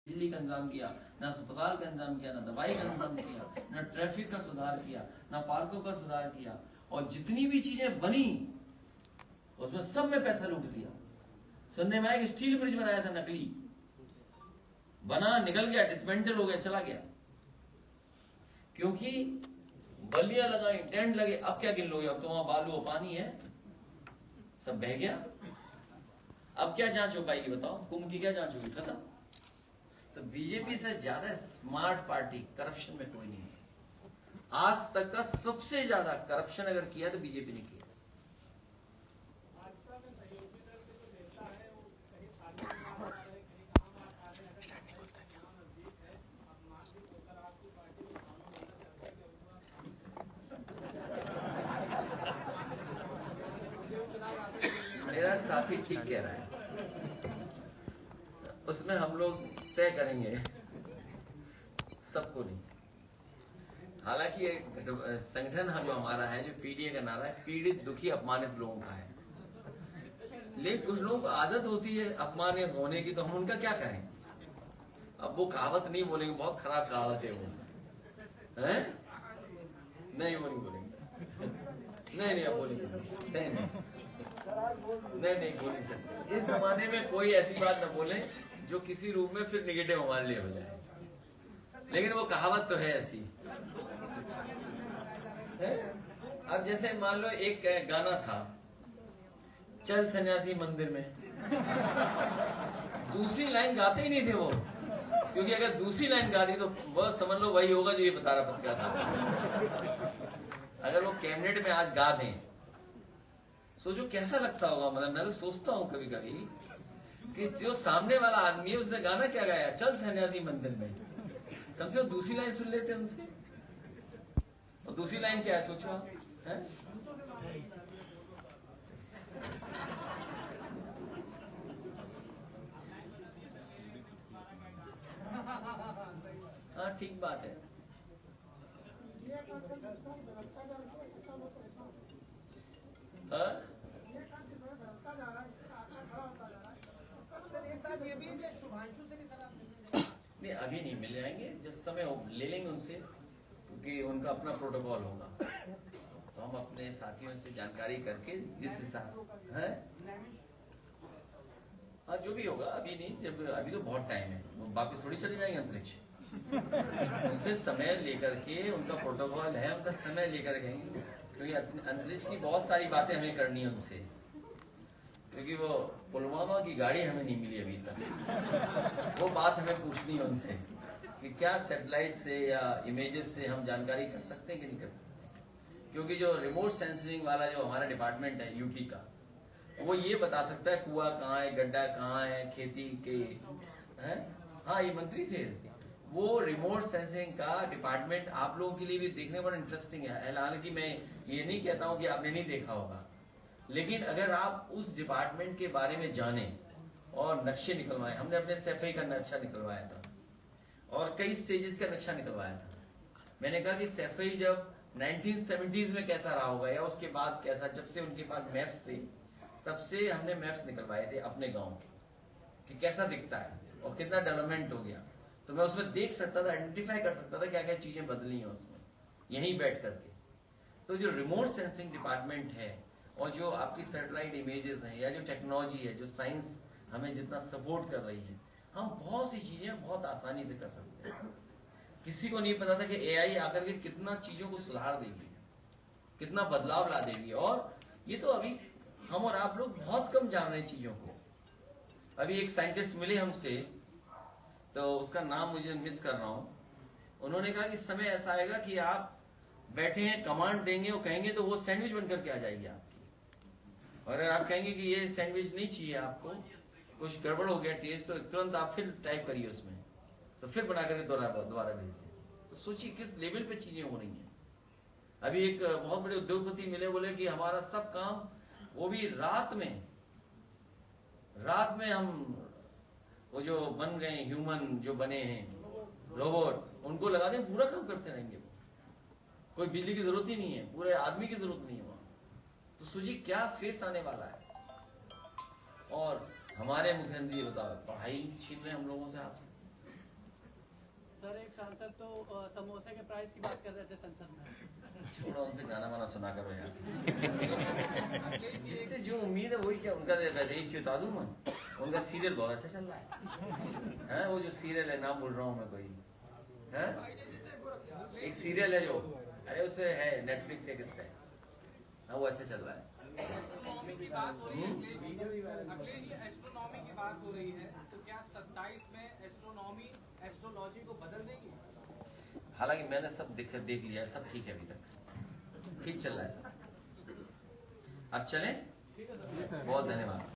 बिजली का इंतजाम किया, ना अस्पताल का इंतजाम किया, ना दवाई का इंतजाम किया, ना ट्रैफिक का सुधार किया, ना पार्कों का सुधार किया। और जितनी भी चीजें बनी उसमें सब में पैसा लूट लिया। सुनने में आया कि स्टील ब्रिज बनाया था नकली, बना, निकल गया, डिसमेंटल हो गया, चला गया। क्योंकि बल्लियां लगाई, टेंट लगे, अब क्या गिन लोगे? अब तो वहां बालू और पानी है, सब बह गया। अब क्या जांच हो पाएगी बताओ? कुंभ की क्या जांच होगी? खत्म। तो बीजेपी से ज्यादा स्मार्ट पार्टी करप्शन में कोई नहीं है। आज तक का सबसे ज्यादा करप्शन अगर किया तो बीजेपी ने किया। मेरा साथी ठीक कह रहा है, उसमें हम लोग तय करेंगे, सबको नहीं। हालांकि संगठन जो हमारा है, जो पीडीए का नारा है, पीड़ित दुखी अपमानित लोगों का है। लेकिन कुछ लोगों को आदत होती है अपमानित होने की, तो हम उनका क्या करें? अब वो कहावत नहीं बोलेंगे, बहुत खराब कहावत है वो, है? नहीं, वो नहीं बोलेंगे। नहीं अब बोलेंगे। नहीं बोल नहीं सकते। इस जमाने में कोई ऐसी बात न बोले जो किसी रूप में फिर निगेटिव हमारे लिए हो जाए। लेकिन वो कहावत तो है ऐसी है? अब जैसे मान लो एक गाना था, चल सन्यासी मंदिर में, दूसरी लाइन गाते ही नहीं थे वो, क्योंकि अगर दूसरी लाइन गा दी तो वो समझ लो वही होगा जो ये बता रहा पत्रकार साहब। अगर वो कैबिनेट में आज गा दें, सोचो कैसा लगता होगा। मतलब मैं तो सोचता हूँ कभी कभी कि जो सामने वाला आदमी है उसने गाना क्या गाया, चल सन्यासी मंदिर में, कम से कम दूसरी लाइन सुन लेते उनसे। और दूसरी लाइन क्या है सोचो आप, है? हाँ ठीक बात है। हाँ? नहीं अभी नहीं मिल जाएंगे, जब समय हो ले लेंगे उनसे, क्योंकि उनका अपना प्रोटोकॉल होगा। तो हम अपने साथियों से जानकारी करके जिस हिसाब है, हाँ जो भी होगा, अभी नहीं, जब अभी तो बहुत टाइम है, वो वापिस थोड़ी चले जाएंगे अंतरिक्ष। उनसे समय लेकर के, उनका प्रोटोकॉल है, उनका समय लेकर कहेंगे, क्योंकि अंतरिक्ष की बहुत सारी बातें हमें करनी है उनसे, क्योंकि वो पुलवामा की गाड़ी हमें नहीं मिली अभी तक। वो बात हमें पूछनी है उनसे कि क्या सैटेलाइट से या इमेजेस से हम जानकारी कर सकते हैं कि नहीं कर सकते। क्योंकि जो रिमोट सेंसिंग वाला जो हमारा डिपार्टमेंट है यूपी का, वो ये बता सकता है कुआं कहाँ है, गड्ढा कहाँ है, खेती के है। हाँ ये मंत्री थे। वो रिमोट सेंसिंग का डिपार्टमेंट आप लोगों के लिए भी देखने बड़ा इंटरेस्टिंग है। हालांकि मैं ये नहीं कहता हूँ कि आपने नहीं देखा होगा, लेकिन अगर आप उस डिपार्टमेंट के बारे में जाने और नक्शे निकलवाए, हमने अपने सैफई का नक्शा निकलवाया था और कई स्टेजेस का नक्शा निकलवाया था। मैंने कहा कि सैफई जब 1970s में कैसा रहा होगा या उसके बाद कैसा, जब से उनके पास मैप्स थे तब से हमने मैप्स निकलवाए थे अपने गांव के कि कैसा दिखता है और कितना डेवलपमेंट हो गया। तो मैं उसमें देख सकता था, आइडेंटिफाई कर सकता था क्या क्या चीजें बदली हैं उसमें, यहीं बैठ करके। तो जो रिमोट सेंसिंग डिपार्टमेंट है और जो आपकी सैटेलाइट इमेजेस हैं या जो टेक्नोलॉजी है, जो साइंस हमें जितना सपोर्ट कर रही है, हम बहुत सी चीजें बहुत आसानी से कर सकते हैं। किसी को नहीं पता था कि एआई आकर के कितना चीजों को सुधार देगी, कितना बदलाव ला देगी। और ये तो अभी हम और आप लोग बहुत कम जान रहे हैं चीजों को। अभी एक साइंटिस्ट मिले हमसे, तो उसका नाम मुझे मिस कर रहा हूं। उन्होंने कहा कि समय ऐसा आएगा कि आप बैठे हैं, कमांड देंगे और कहेंगे तो वो सैंडविच बनकर के आ जाएगी आपकी। और अगर आप कहेंगे कि ये सैंडविच नहीं चाहिए आपको, कुछ गड़बड़ हो गया टेस्ट, तो तुरंत आप फिर टाइप करिए उसमें, तो फिर बना करके दोबारा भेज दें। तो सोचिए किस लेवल पे चीजें हो रही हैं। अभी एक बहुत बड़े उद्योगपति मिले, बोले कि हमारा सब काम, वो भी रात में हम वो जो बन गए ह्यूमन, जो बने हैं रोबोट, उनको लगा दें, पूरा काम करते रहेंगे। कोई बिजली की जरूरत ही नहीं है, पूरे आदमी की जरूरत नहीं है वहां। तो सोचिए क्या फेस आने वाला है। और हमारे मुख्यमंत्री बताओ, पढ़ाई छीन रहे हम लोगों से, आपसे सर एक सांसद तो समोसे के प्राइस की बात कर रहे थे संसद में। छोड़ो, उनसे गाना वाना सुना करो यार। जिससे जो उम्मीद है वही क्या उनका एक चीज बता दूं मैं, उनका सीरियल बहुत अच्छा चल रहा है। वो जो सीरियल है, नाम बोल रहा हूँ मैं कोई है, एक सीरियल है जो, अरे उसे है नेटफ्लिक्स एक इस पे, हाँ वो अच्छा चल रहा है। एस्ट्रोनॉमी की बात हो रही है अखिलेश जी, एस्ट्रोनॉमी की बात हो रही है, तो क्या 27 में एस्ट्रोनॉमी एस्ट्रोलॉजी को बदल देगी? हालांकि मैंने सब देख लिया है, सब ठीक है, अभी तक ठीक चल रहा है सब। अब चलें, बहुत धन्यवाद।